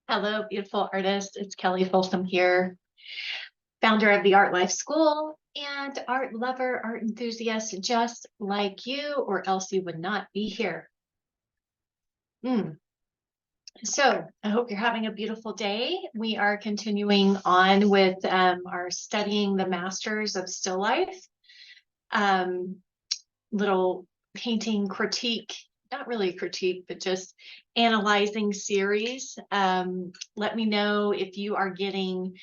Hello, beautiful artist. It's Kelly Folsom here, founder of the Art Life School and art lover, art enthusiast just like you, or else you would not be here. So I hope you're having a beautiful day. We are continuing on with our studying the masters of still life, um, little painting critique, not really critique, but just analyzing series. Let me know if you are getting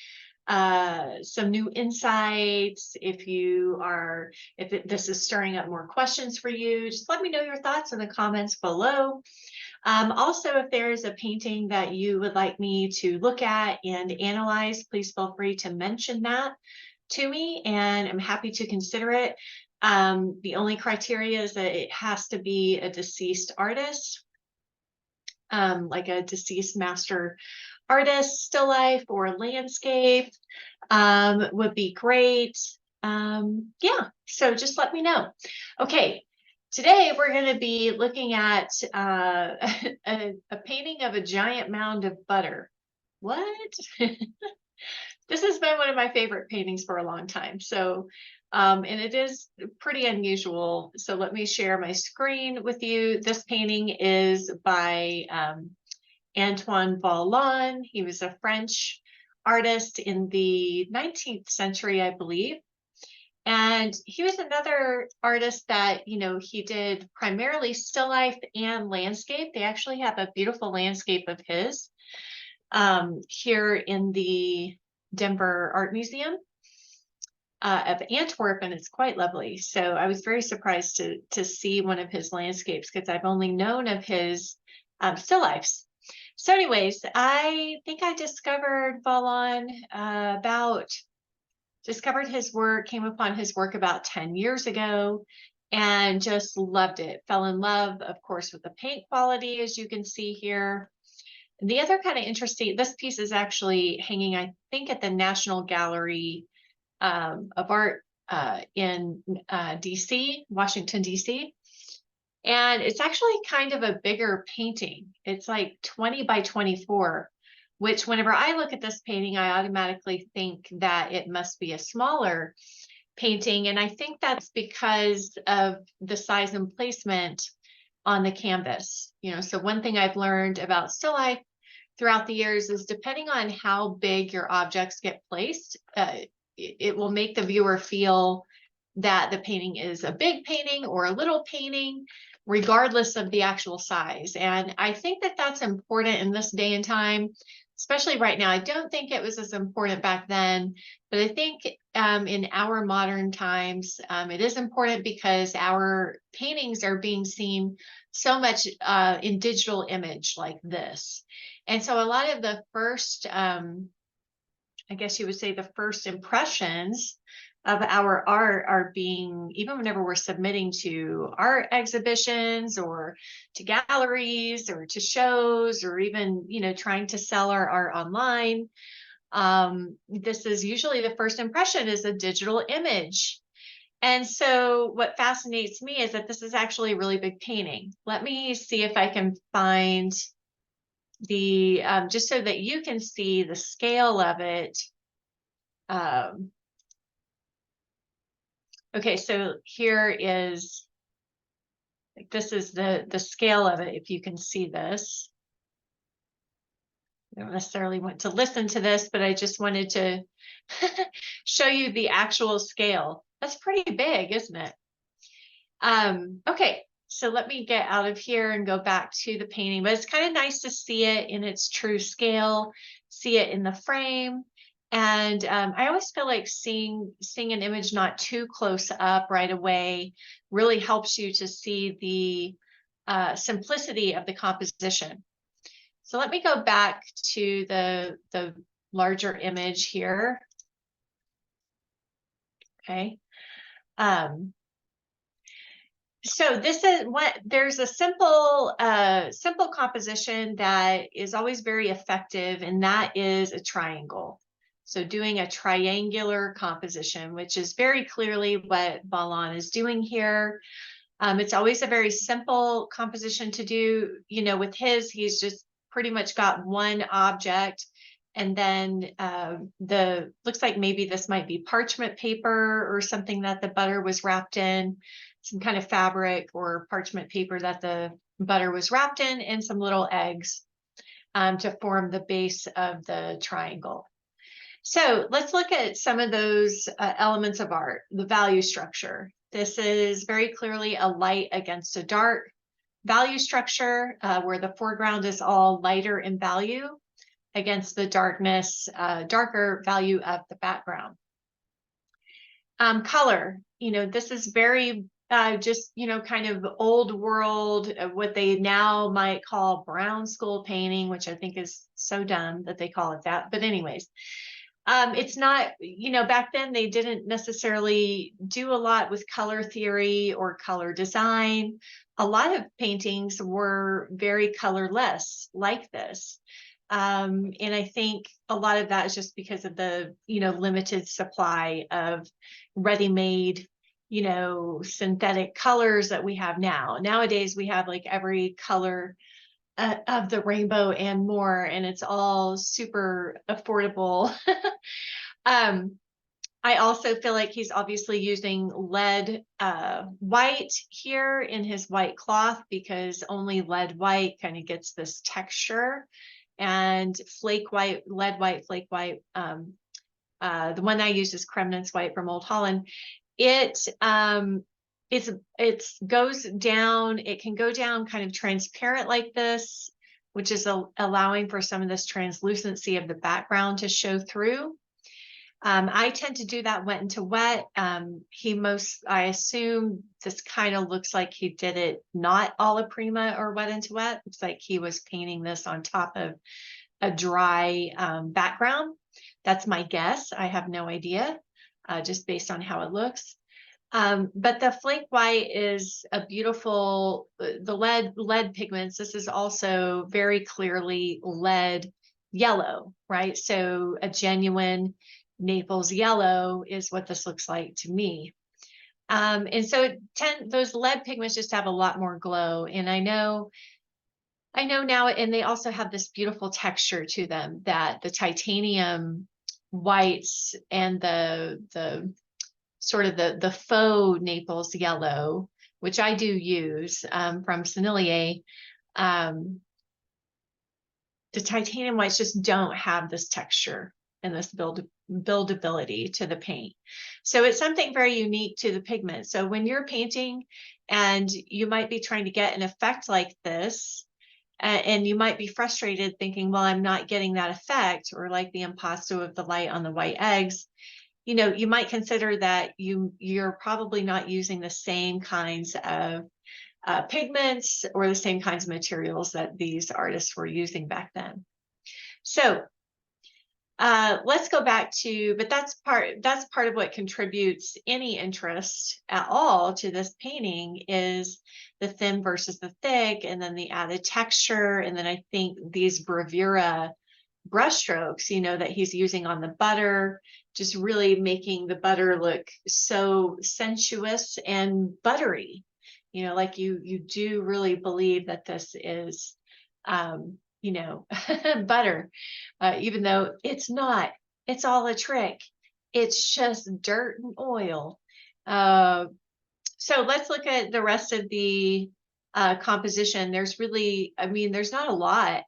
some new insights. If this is stirring up more questions for you, just let me know your thoughts in the comments below. Also, if there is a painting that you would like me to look at and analyze, please feel free to mention that to me, and I'm happy to consider it. The only criteria is that it has to be a deceased artist, like a deceased master artist, still life or landscape would be great. Yeah, so just let me know. Okay, today we're going to be looking at a painting of a giant mound of butter. What? This has been one of my favorite paintings for a long time. So, and it is pretty unusual. So let me share my screen with you. This painting is by Antoine Vollon. He was a French artist in the 19th century, I believe. And he was another artist that, he did primarily still life and landscape. They actually have a beautiful landscape of his here in the Denver Art Museum of Antwerp, and it's quite lovely. So I was very surprised to see one of his landscapes because I've only known of his still lifes. So anyways, I think I discovered Vollon discovered his work, came upon his work about 10 years ago, and just loved it. Fell in love, of course, with the paint quality, as you can see here. And the other kind of interesting, this piece is actually hanging, I think, at the National Gallery of Art in DC, Washington, DC. And it's actually kind of a bigger painting. It's like 20 by 24, which whenever I look at this painting, I automatically think that it must be a smaller painting. And I think that's because of the size and placement on the canvas. So one thing I've learned about still life throughout the years is depending on how big your objects get placed, it will make the viewer feel that the painting is a big painting or a little painting, regardless of the actual size. And I think that that's important in this day and time, especially right now. I don't think it was as important back then, but I think in our modern times, it is important because our paintings are being seen so much in digital image like this. And so a lot of the first, I guess you would say the first impressions of our art are being, even whenever we're submitting to art exhibitions or to galleries or to shows, or even, trying to sell our art online. This is usually the first impression is a digital image. And so what fascinates me is that this is actually a really big painting. Let me see if I can find the, just so that you can see the scale of it. Okay, so here is, like, this is the scale of it, if you can see this. I don't necessarily want to listen to this, but I just wanted to show you the actual scale. That's pretty big, isn't it? Okay, so let me get out of here and go back to the painting, but it's kind of nice to see it in its true scale, see it in the frame. And I always feel like seeing an image not too close up right away really helps you to see the simplicity of the composition. So let me go back to the larger image here. Okay. So this is there's a simple composition that is always very effective, and that is a triangle. So doing a triangular composition, which is very clearly what Vollon is doing here. It's always a very simple composition to do. With his, he's just pretty much got one object, and then looks like maybe this might be parchment paper or something that the butter was wrapped in, some kind of fabric or parchment paper that the butter was wrapped in, and some little eggs to form the base of the triangle. So let's look at some of those elements of art. The value structure. This is very clearly a light against a dark value structure, where the foreground is all lighter in value against the darker value of the background. Color, this is very just, kind of old world, what they now might call brown school painting, which I think is so dumb that they call it that. But anyways, it's not, back then they didn't necessarily do a lot with color theory or color design. A lot of paintings were very colorless like this. And I think a lot of that is just because of the, limited supply of ready-made, synthetic colors that we have now. Nowadays, we have like every color of the rainbow and more, and it's all super affordable. I also feel like he's obviously using lead white here in his white cloth, because only lead white kind of gets this texture. And flake white, lead white, flake white, the one I use is Kremnitz white from Old Holland. It goes down, it can go down kind of transparent like this, which is allowing for some of this translucency of the background to show through. I tend to do that wet into wet. I assume this kind of looks like he did it not alla prima or wet into wet. Looks like he was painting this on top of a dry background. That's my guess. I have no idea, just based on how it looks. But the flake white is a beautiful, the lead pigments. This is also very clearly lead yellow, right? So a genuine Naples yellow is what this looks like to me. And so those lead pigments just have a lot more glow. And I know now, and they also have this beautiful texture to them, that the titanium whites and the sort of the faux Naples yellow, which I do use from Sennelier, the titanium whites just don't have this texture and this buildability to the paint. So it's something very unique to the pigment. So when you're painting and you might be trying to get an effect like this, and you might be frustrated thinking, well, I'm not getting that effect, or like the impasto of the light on the white eggs, you might consider that you're probably not using the same kinds of pigments or the same kinds of materials that these artists were using back then. So let's go back to, but that's part of what contributes any interest at all to this painting, is the thin versus the thick, and then the added texture, and then I think these bravura brushstrokes, that he's using on the butter, just really making the butter look so sensuous and buttery. Like you do really believe that this is butter, even though it's not. It's all a trick. It's just dirt and oil. So let's look at the rest of the composition. There's not a lot,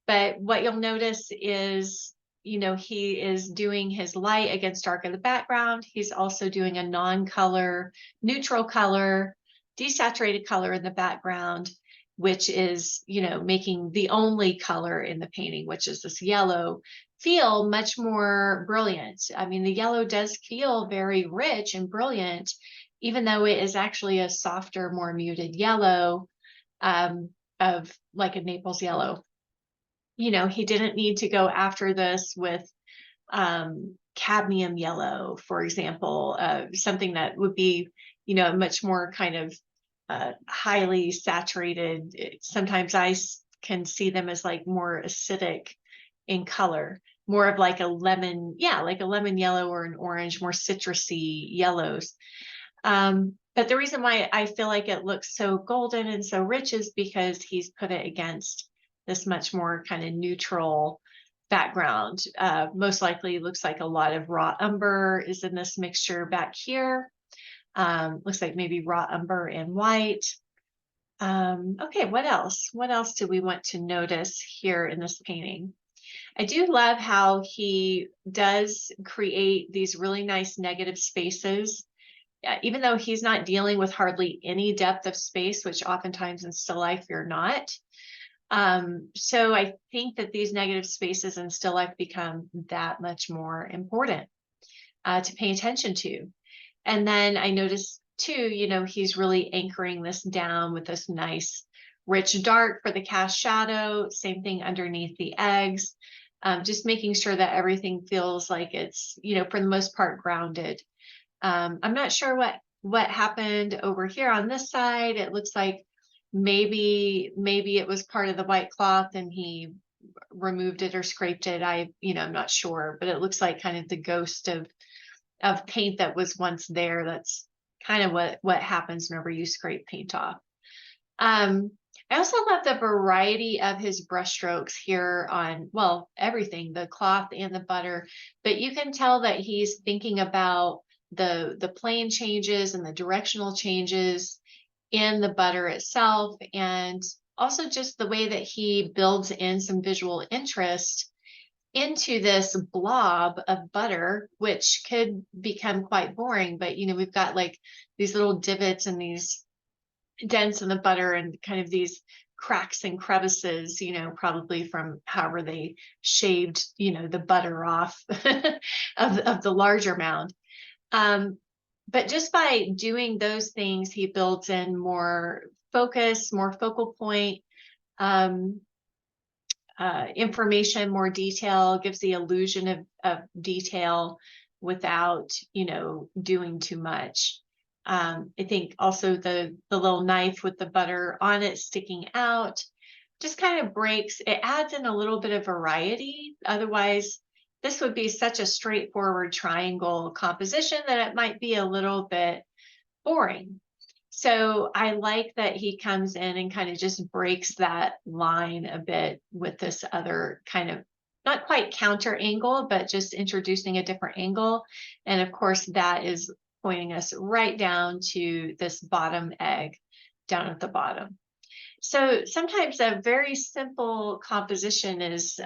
but what you'll notice is, he is doing his light against dark of the background. He's also doing a non-color, neutral color, desaturated color in the background, which is, making the only color in the painting, which is this yellow, feel much more brilliant. I mean, the yellow does feel very rich and brilliant, even though it is actually a softer, more muted yellow, of like a Naples yellow. He didn't need to go after this with cadmium yellow, for example, something that would be, much more kind of highly saturated. Sometimes I can see them as like more acidic in color, more of like a lemon, like a lemon yellow or an orange, more citrusy yellows. But the reason why I feel like it looks so golden and so rich is because he's put it against this much more kind of neutral background. Most likely looks like a lot of raw umber is in this mixture back here. Looks like maybe raw umber and white. Okay, what else? What else do we want to notice here in this painting? I do love how he does create these really nice negative spaces, even though he's not dealing with hardly any depth of space, which oftentimes in still life you're not. So I think that these negative spaces in still life become that much more important to pay attention to. And then I noticed too, you know, he's really anchoring this down with this nice rich dark for the cast shadow, same thing underneath the eggs, just making sure that everything feels like it's, you know, for the most part grounded. I'm not sure what happened over here on this side. It looks like maybe it was part of the white cloth and he removed it or scraped it. I'm not sure, but it looks like kind of the ghost of paint that was once there. That's kind of what happens whenever you scrape paint off. I also love the variety of his brush strokes here on, well, everything, the cloth and the butter, but you can tell that he's thinking about the plane changes and the directional changes in the butter itself, and also just the way that he builds in some visual interest into this blob of butter, which could become quite boring. But, you know, we've got like these little divots and these dents in the butter and kind of these cracks and crevices, you know, probably from however they shaved, you know, the butter off of the larger mound. But just by doing those things, he builds in more focus, more focal point, information, more detail, gives the illusion of detail without, you know, doing too much. I think also the little knife with the butter on it sticking out just kind of breaks, it adds in a little bit of variety. Otherwise, this would be such a straightforward triangle composition that it might be a little bit boring. So I like that he comes in and kind of just breaks that line a bit with this other kind of not quite counter angle, but just introducing a different angle. And of course, that is pointing us right down to this bottom egg down at the bottom. So sometimes a very simple composition is,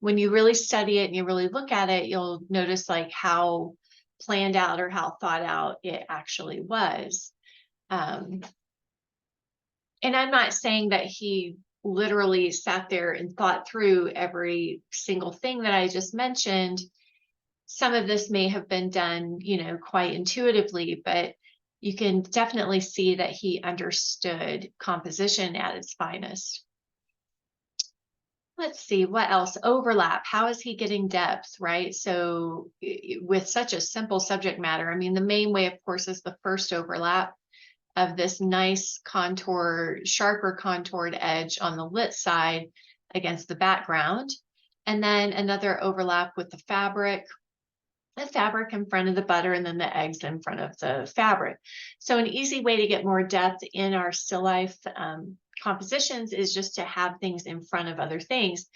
when you really study it and you really look at it, you'll notice like how planned out or how thought out it actually was. And I'm not saying that he literally sat there and thought through every single thing that I just mentioned. Some of this may have been done, you know, quite intuitively, but you can definitely see that he understood composition at its finest. Let's see, what else? Overlap. How is he getting depth, right? So with such a simple subject matter, I mean, the main way, of course, is the first overlap of this nice contour, sharper contoured edge on the lit side against the background. And then another overlap with the fabric in front of the butter, and then the eggs in front of the fabric. So an easy way to get more depth in our still life compositions is just to have things in front of other things.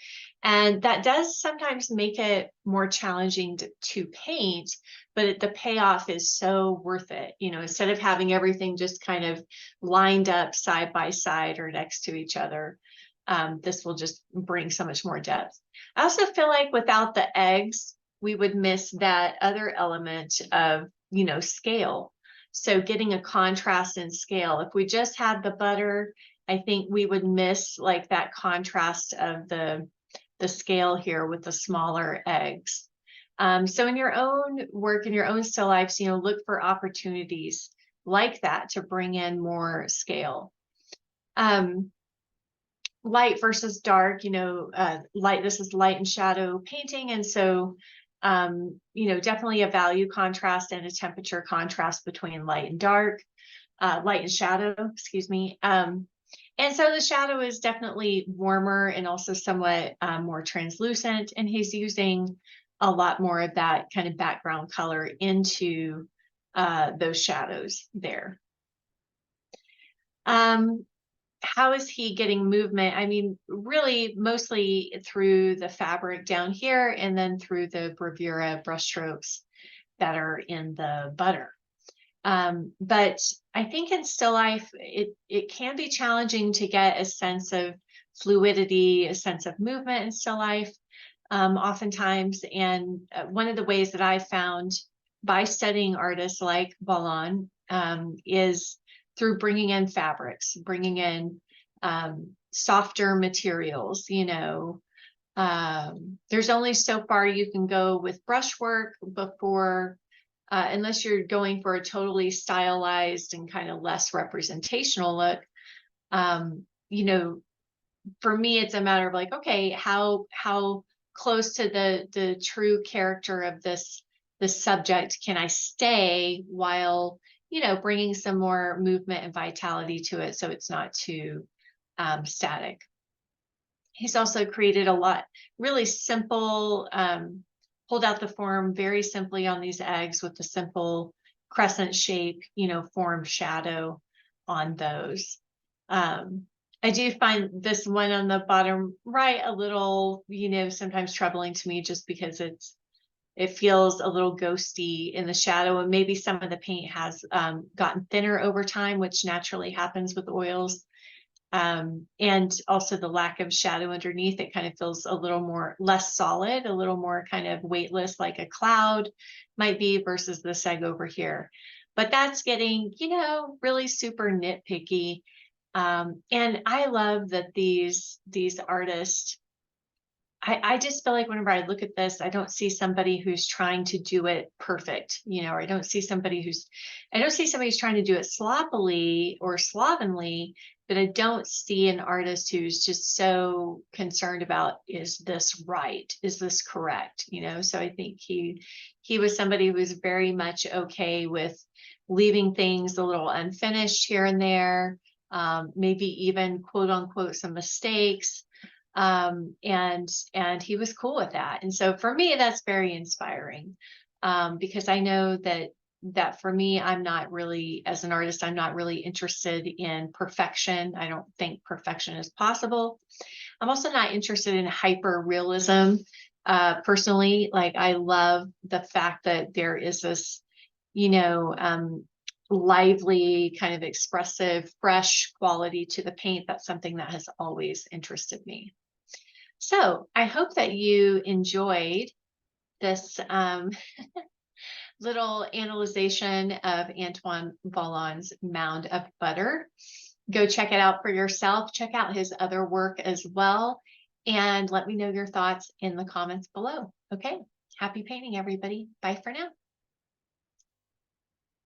And that does sometimes make it more challenging to paint, but the payoff is so worth it. You know, instead of having everything just kind of lined up side by side or next to each other, this will just bring so much more depth. I also feel like without the eggs, we would miss that other element of, you know, scale. So getting a contrast in scale. If we just had the butter, I think we would miss like that contrast of the scale here with the smaller eggs. So in your own work, in your own still lifes, you know, look for opportunities like that to bring in more scale. Light versus dark, you know, light, this is light and shadow painting. And so, you know, definitely a value contrast and a temperature contrast between light and dark, light and shadow, excuse me. And so the shadow is definitely warmer and also somewhat more translucent, and he's using a lot more of that kind of background color into those shadows there. how is he getting movement? I mean, really mostly through the fabric down here and then through the bravura brushstrokes that are in the butter. But I think in still life, it can be challenging to get a sense of fluidity, a sense of movement in still life, oftentimes. And one of the ways that I found by studying artists like Vollon is through bringing in fabrics, bringing in softer materials. There's only so far you can go with brushwork before, unless you're going for a totally stylized and kind of less representational look. For me, it's a matter of like, okay, how close to the true character of this subject can I stay while bringing some more movement and vitality to it, so it's not too static. He's also created a lot really simple, pulled out the form very simply on these eggs with the simple crescent shape, form shadow on those. I do find this one on the bottom right a little, sometimes troubling to me, just because it feels a little ghosty in the shadow, and maybe some of the paint has gotten thinner over time, which naturally happens with oils. And also the lack of shadow underneath, it kind of feels a little more less solid, a little more kind of weightless, like a cloud might be, versus this egg over here. But that's getting, really super nitpicky. And I love that these artists, I just feel like whenever I look at this, I don't see somebody who's trying to do it perfect, or I don't see somebody who's trying to do it sloppily or slovenly, but I don't see an artist who's just so concerned about, is this right? Is this correct? So I think he was somebody who was very much okay with leaving things a little unfinished here and there, maybe even quote unquote some mistakes. And he was cool with that. And so for me, that's very inspiring, because I know that for me, I'm not really, as an artist, I'm not really interested in perfection. I don't think perfection is possible. I'm also not interested in hyper realism. Personally, like, I love the fact that there is this, lively, kind of expressive, fresh quality to the paint. That's something that has always interested me. So I hope that you enjoyed this little analyzation of Antoine Vollon's Mound of Butter. Go check it out for yourself. Check out his other work as well. And let me know your thoughts in the comments below. Okay. Happy painting, everybody. Bye for now.